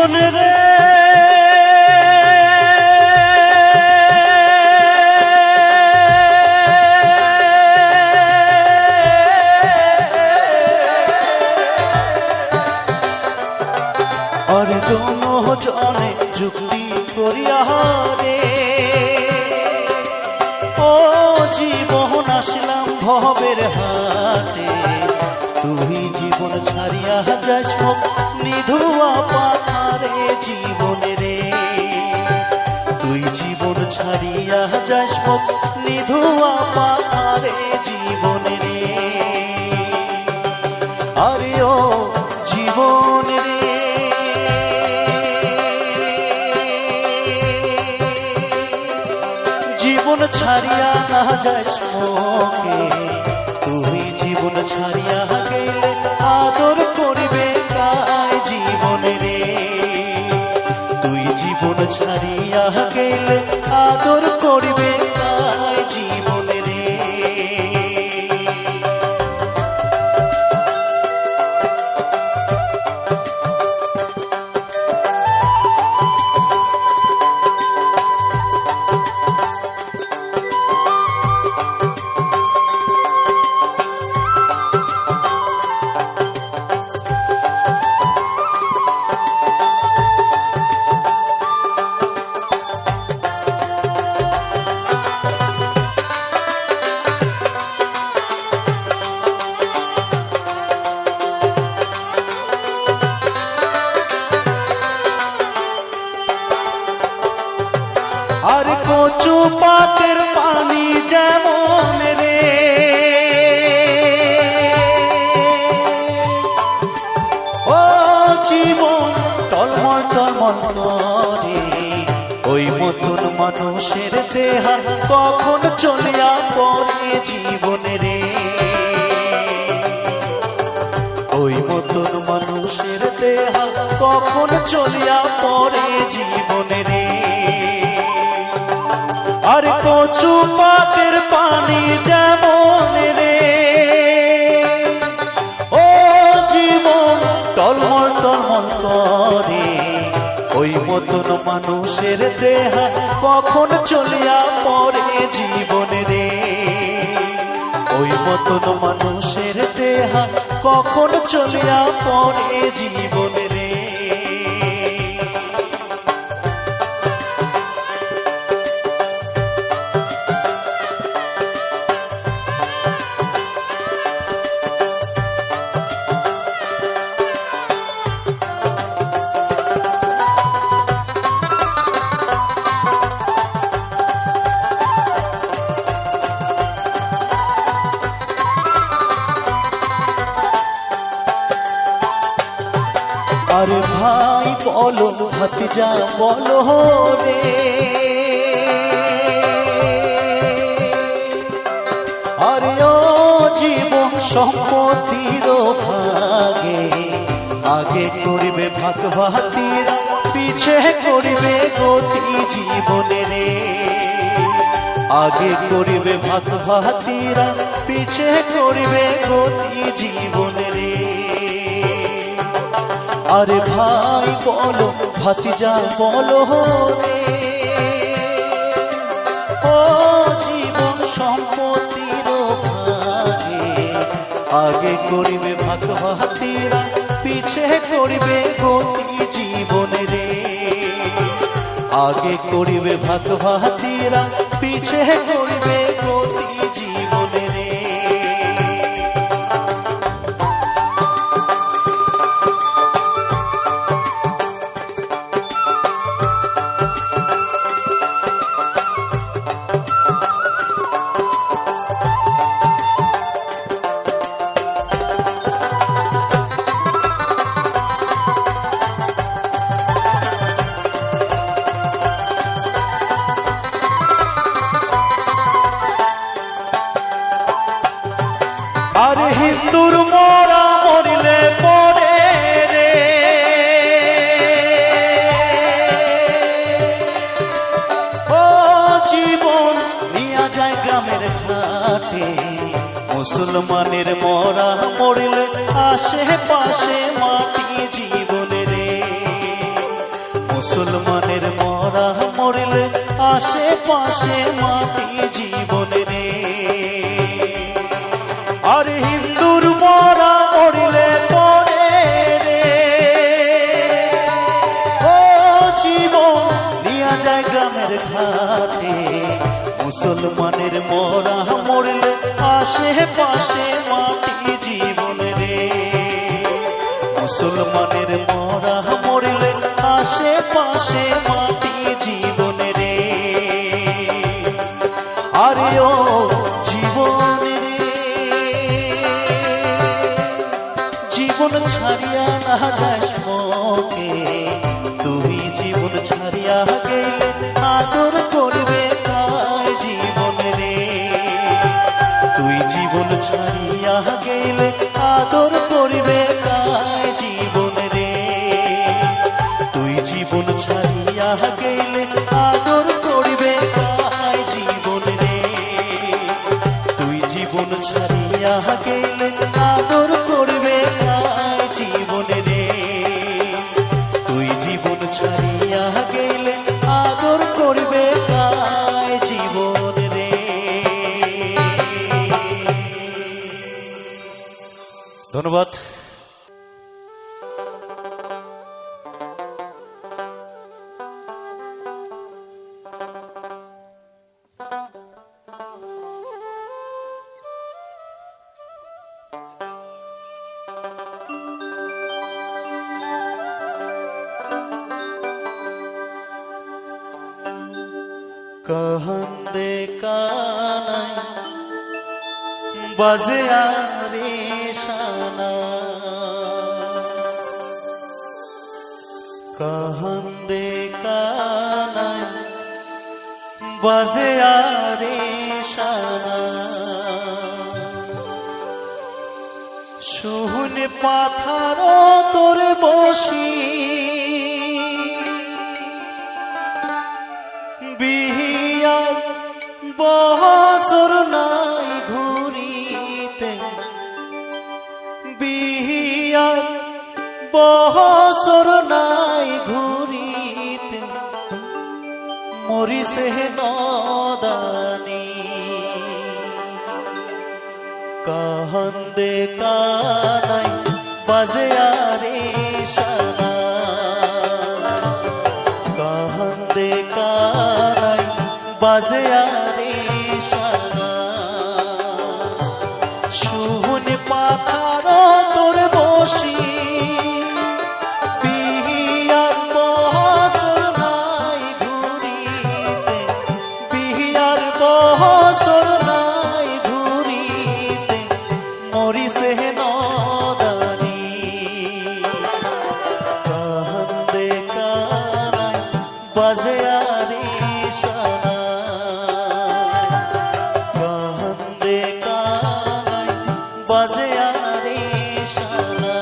জীবন রে আর দোনো জনে যুক্তি করিয়া রে ও জীবন আসলাম ভবের হাটে তুই জীবন ছাড়িয়া যাস মুখ নিধুয়া পাথারে জীবন রে তুই জীবন ছাড়িয়া যাস মুখ নিধুয়া পাথারে জীবন রে আরে ও জীবন রে জীবন ছাড়িয়া না যাস মুখে তুই জীবন ছাড়িয়া গেলে আদর করিবে কায় জীবন রে তুই জীবন ছাড়িয়া গেলে আদর করিবে কায় জীবন রে আর কচু পাতের পানি যেমন রে ও জীবন টলমল টলমল করে ওই মতন মানুষের দেহা কখন চলিয়া পড়ে জীবন রে ওই মতন মানুষের দেহা কখন চলিয়া পড়ে জীবন রে আর কচু পাতের পানি যেমন রে ও জীবন টলমল টলমল করে ওই মতন মানুষের দেহা কখন চলিয়া পড়ে জীবন রে ওই মতন মানুষের দেহা কখন চলিয়া পড়ে জীবন রে আর ভাই বলো ভাতিজা বলো রে আরে ও জীবন সম্পত্তির ভাগে আগে করিবে ভাগ ভাতিরা পিছে করিবে গতি জীবনে রে আগে করিবে ভাগ ভাতিরা পিছে করিবে গতি জীবনে রে আরে ভাই বলো ভাতিজা বলো রে ও জীবন সম্পত্তির ভাগে আগে করিবে ভাগ ভাতিরা পিছে করিবে গতি জীবন রে আগে করিবে ভাগ ভাতিরা পিছে করিবে গতি জীবন রে আরে হিন্দুর মরা মরিলে পরে রে ও জীবন নিয়া যায় গ্রামের ঘাটে মুসলমানের মরা মরিলে আশেপাশে মাটি জীবন রে মরা মরলে আশেপাশে মাটি জীবন রে। আর হিন্দুর মরা মরলে পরে রে ও জীবন নিয়া যায় গ্রামের ঘাটে। মুসলমানের মরা মরলে আশেপাশে মাটি জীবন রে। মুসলমানের মরা মরলে আশেপাশে মাটি জীবন রে। আরে ও জীবন রে জীবন ছাড়িয়া না যাস মোকে। তুই জীবন ছাড়িয়া গেলে আদর করবে কায় জীবন রে। তুই জীবন ছাড়িয়া গেলে আদর করবে কায় জীবন রে। তুই জীবন ছাড়িয়া গেলে আদর করবে কায় জীবন রে। তুই জীবন ছাড়িয়া গেলে আদর করবে কায় জীবন রে। তুই জীবন ছাড়িয়া গেলে আদর করবে কায় জীবন রে। ধন্যবাদ। कहंदे कानाई बाजे आरे शाना। कहंदे कानाई बाजे आरे शाना। শুন পাথারো তোরে বসি বিহিয়ার বছর নাই ঘুরিতে। বিহিয়ার বছর নাই ঘুরিতে মরিছে নদানি। कहंदे कानाई बाजे आरे शाना। कहंदे कानाई बाजे आरे शाना। শুন পাথারো তোর বসি বিহিয়ার বছর নাই ঘুরিতে। বিহিয়ার বছর নাই ঘুরিতে মরিছে নদানি। कहंदे कानाई बाजे आरे शाना। कहंदे कानाई बाजे आरे शाना।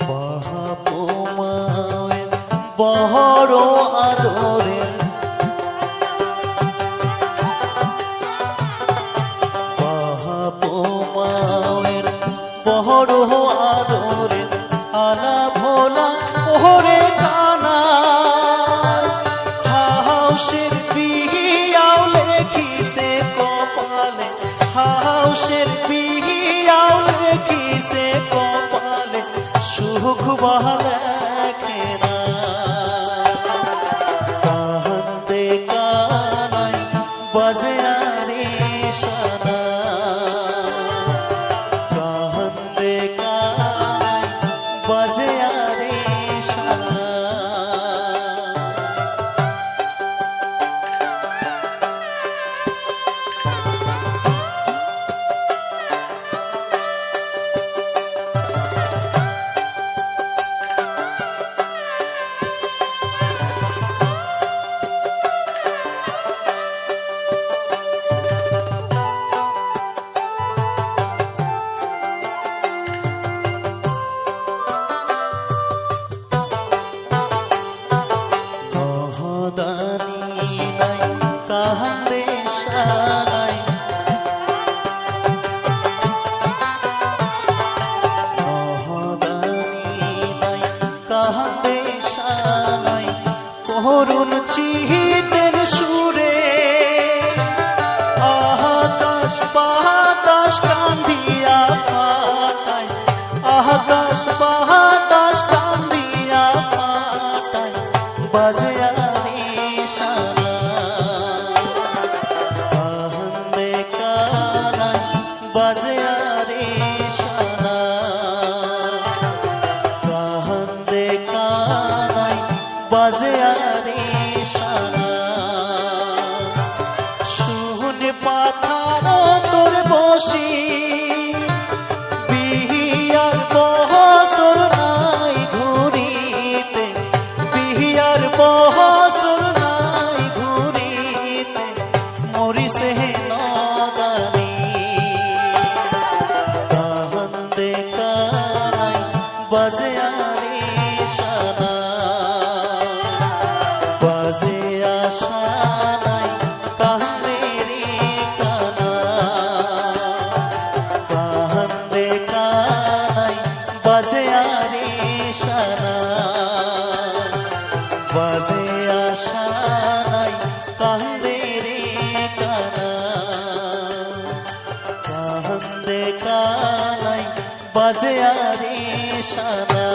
বাহাপো মায়ের বড় আদরে। বাহাপো মায়ের বড় আদরে আলা ভোলা ওরে কানা। হাউসের বিহিয়াও লেখিছে কপালে। হাউসের বিহিয়াও লেখিছে কপালে সুখ লেখে না। कहंदे कानाई बाजे आरे शाना। कहंदे कानाई बाजे आरे शाना। আকাশ বাতাস কান্দিয়া ফাটায়, আকাশ বাতাস কান্দিয়া ফাটায়, বাজে আরিশানা কান্দে কানায়, বাজে আরিশানা কান্দে কানায়, বাজে আরিশানা। শুনে পাথার তোর বসি বিহিয়ার বহসর নাই ঘুরিতে, বিহিয়ার বহসর নাই ঘুরিতে, মরিছে নদানি কান্দে কানায়, বাজে আরিশানা বাজে আশানায়, কান্দে রে কানা কান্দে কানায়, বাজে আরিশানা বাজে আশানায়, কান্দে রে কানা কান্দে কানায়, বাজে আরিশানা।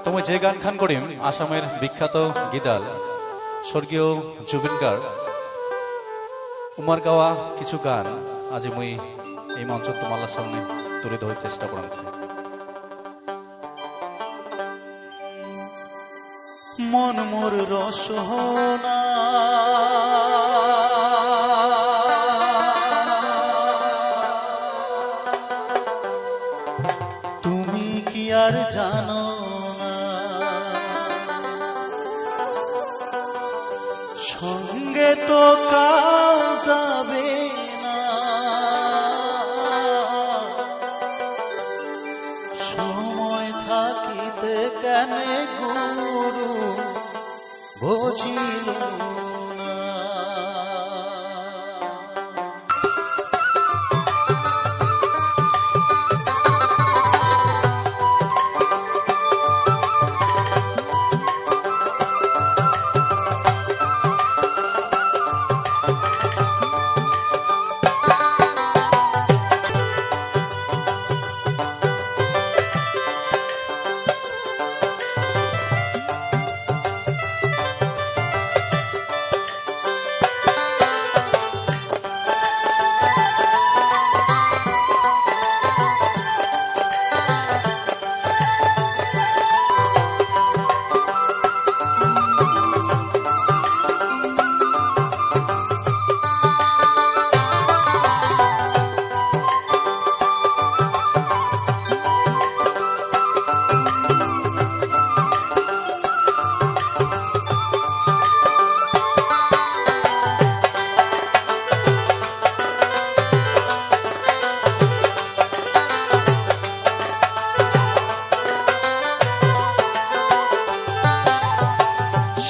তুমি যে গান খান করিম আসামের বিখ্যাত গীতাল স্বর্গীয় জুবিন গার্গ উমার গাওয়া কিছু গান আজ মুই এই মঞ্চ তোমার সামনে তুলে ধরার চেষ্টা করেছি। মন মোর রসনা তুমি কি আর জানো না, সঙ্গে তো কাল যাবে না, সময় থাকিতে কেন গুরু বুঝিল না।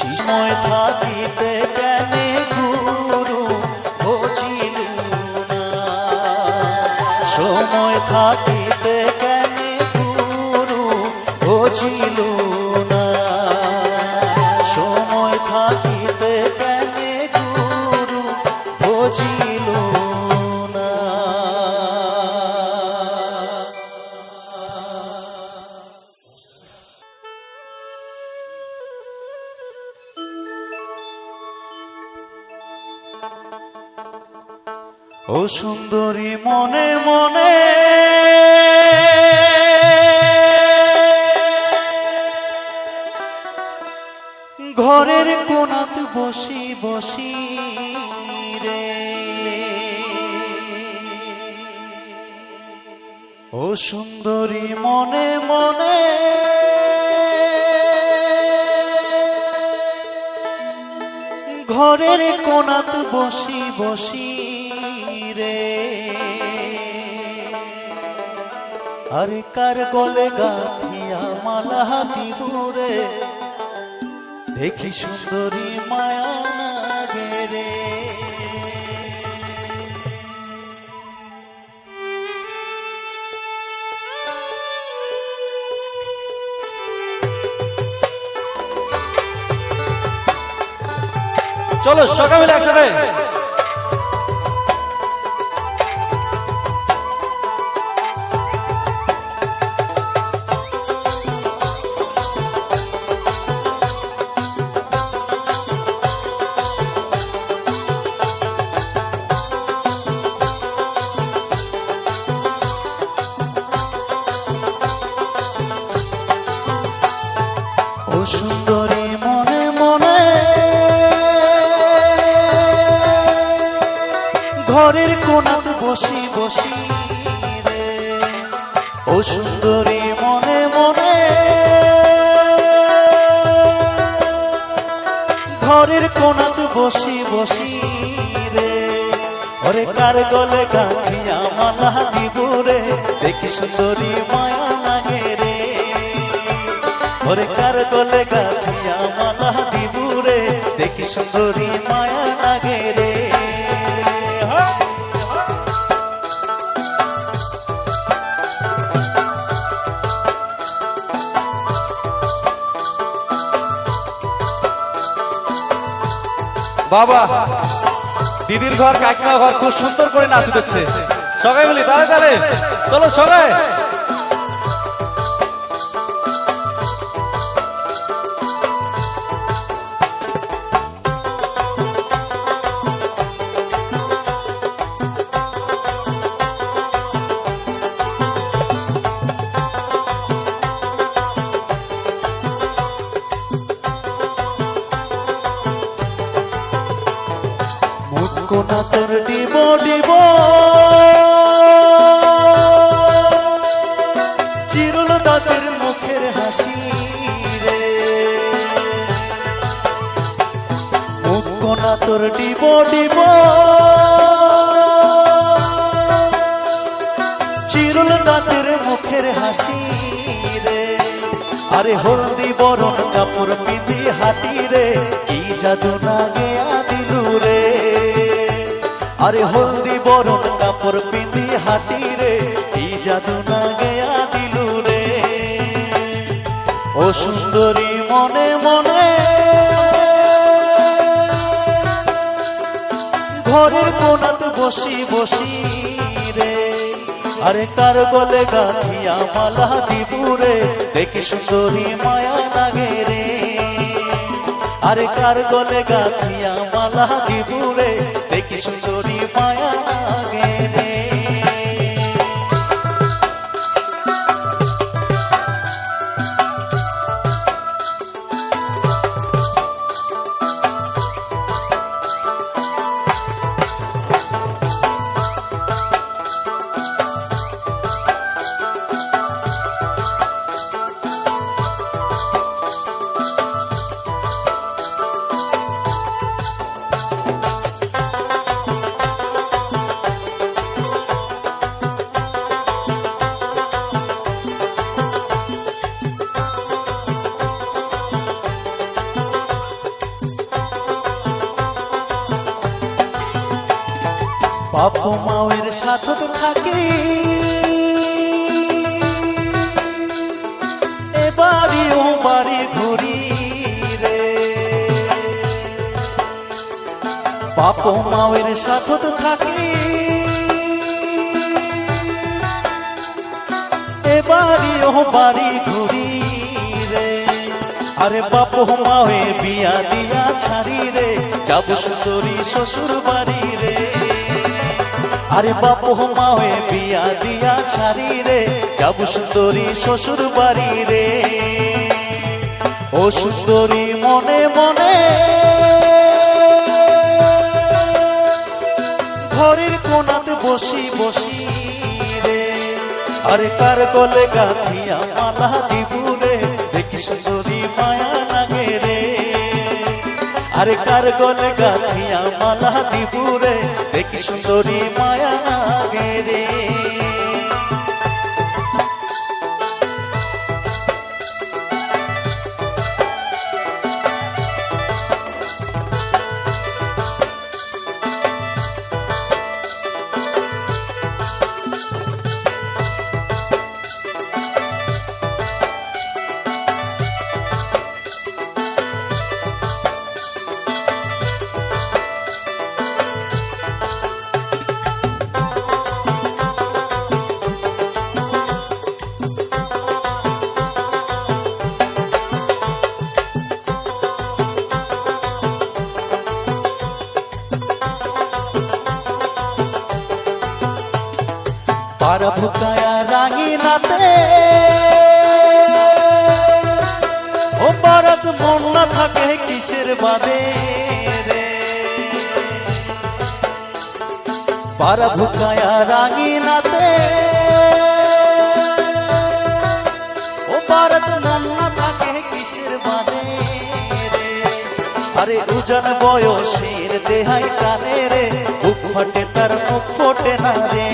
সময় থাকিতে কেনে গুরু বুঝিল না, সময় থাকিতে কেনে গুরু বুঝিল না, সময় থাকিতে কেনে গুরু বুঝিল না। ও সুন্দরী মনে মনে ঘরের কোণাত বসি বসি রে, ও সুন্দরী মনে মনে ঘরের কোণাত বসি বসি রে, আরে কার গলে গাথিয়া মালা দিবুরে, দেখি সুন্দরী মায়া না গেরে। চলো সকাল মিলে একসাথে। ও সুন্দরী মনে মনে ঘরের কোণাত বসি বসি রে, ও সুন্দরী মনে মনে ঘরের কোণাত বসি বসি রে, ওরে কার গলে গাঁথিয়া মালা দিব রে, দেখি সুন্দরী মায়া লাগে রে, ওরে কার গলে গাঁথিয়া মালা দিব রে, দেখি সুন্দরী মায়া লাগে রে। বাবা দিদির ঘর কাকিমা ঘর খুব সুন্দর করে নাচ দিচ্ছে। সবাই বলি তাহলে তাহলে চলো সবাই। কোনা তোর ডিব ডিব চিরল দাঁতের মুখের হাসি রে, মুখ কোনা তোর ডিব ডিব চিরল দাঁতের মুখের হাসি রে, আরে হলদি বরণ কাপড় পিঁধি হাতি রে, কি জাদু না গেয়া দিলু রে, আরে হলদি বরণ কাপড় পিঁধি হাতি রে, কি জাদু না গেয়া দিলু রে, ও সুন্দরী মনে মনে ঘরের কোণাত বসি বসি রে, আরে কার গলে গাঁথিয়া মালা দিব রে, দেখি সুন্দরী মায়া লাগে রে, আরে কার গলে গাঁথিয়া মালা দিব রে, দেখি সুন্দরী মায়া লাগে রে। বাপ মায়ের সাথে তো থাকি এবারি ও বাড়ি ঘুরি রে, বাপ মায়ের সাথে তো থাকি এবারি ও বাড়ি ঘুরি রে, আরে বাপ মায়ে বিয়া দিয়া ছাড়ি রে, যাব সুন্দরী শ্বশুর বাড়ি রে, আরে বাপ মায়ে বিয়া দিয়া ছাড়ি রে, যাব সুন্দরী শ্বশুর বাড়ি রে, ও সুন্দরী মনে মনে ঘরের কোণাতে বসি বসি রে, আরে কার গলে গাঁথিয়া মালা দিব রে, দেখি সুন্দরী মায়া লাগে রে, আরে কার গলে গাঁথিয়া মালা দিব রে, দেখি সুন্দরী মায়া লাগে রে। পারা ভুকায়া রাঙিনাতে ও বারাত মন না থাকে কিসের বাদে রে, পারা ভুকায়া রাঙিনাতে ও বারাত মন না থাকে কিসের বাদে রে। আরে উজান বয়সের দেহাই টানে রে, বুক ফাটে তার মুখ ফোটে না রে।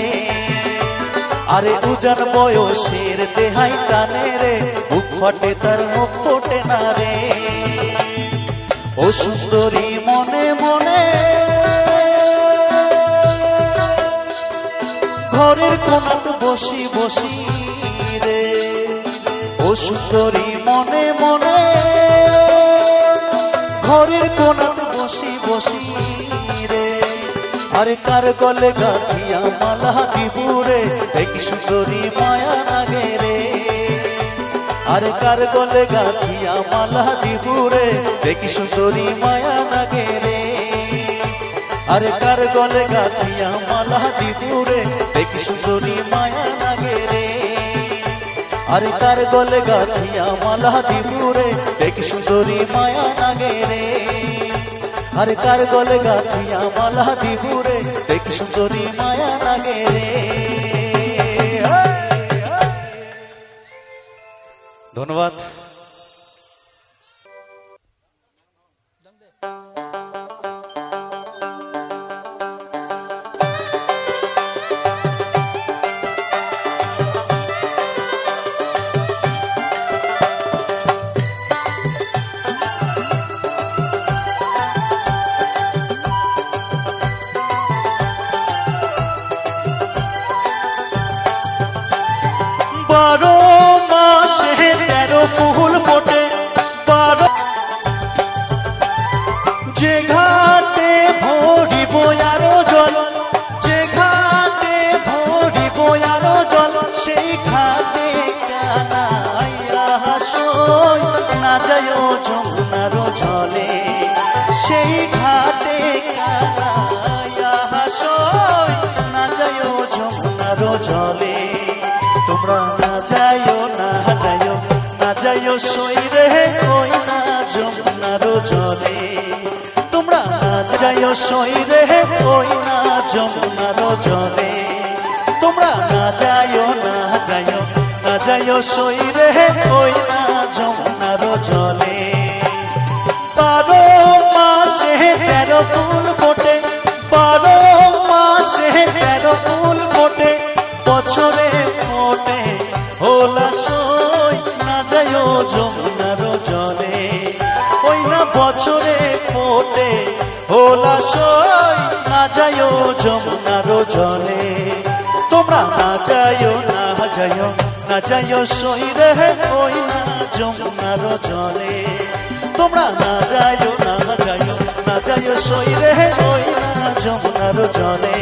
আরে উজান বয়সের দেহাই টানে রে, বুক ফাটে তার মুখ ফোটে না রে। ও সুন্দরী মনে মনে ঘরের কোণাত বসি বসি রে, ও সুন্দরী মনে মনে ঘরের কোণাত বসি বসি রে। আরে কার গলে গাঁথিয়া মালা দিবুরে, এক সুন্দরী মায়া লাগে রে। আরে কার গলে গাঁথিয়া মালা দিবুরে, এক সুন্দরী মায়া লাগে রে। আরে কার গলে গাঁথিয়া মালা দিবুরে, এক সুন্দরী মায়া লাগে রে। আরে কার গলে গাঁথিয়া মালা দিবুরে, এক সুন্দরী মায়া লাগে রে। আরে কার গলে গাঁথিয়া মালা দিবুরে, এক সুন্দরী মায়া লাগে রে। ধন্যবাদ। বারো মাসে 13 ফুল ফোটে, বারো যে ঘাটে ভরিব আরো জল, যে ঘাটে ভরিব আরো জল, সেই ঘাটে কানাইয়া হাসই না যায় যমুনার জলে। সেই ঘাটে কানাইয়া হাসই না যায় যমুনার জলে। তোমরা না যাইও না যাইও না যাইও সই রে, ওই না যমুনার জলে। তোমরা না যাইও সই রে, ওই না যমুনার জলে। তোমরা না যাইও না যাইও না যাইও সই রে, ওই না যমুনার জলে। 12 মাসে 13 ফুল ফোটে, 12 মাসে 13 ফুল ফোটে, বছরে ফোটে হোলা সই না যাইও যমুনার জলে। ওই না বছরে ফোটে হোলা সই না যাইও যমুনার জলে। তোমরা না যাইও না যাইও না যাইও সই রে, ওই না যমুনার জলে। তোমরা না যাইও না যাইও না যাইও সই রে, ওই না যমুনার জলে।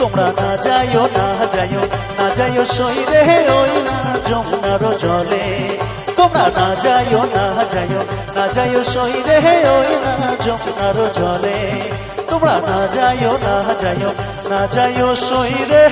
তোমরা না যাইও না যাইও না যাইও সই রে, ওই না যমুনার জলে। তোমরা না যাইও না যাইও না যাইও সই রে, ওই না যমুনার জলে। তোমরা না যাইও না যাইও না যাইও সই রে।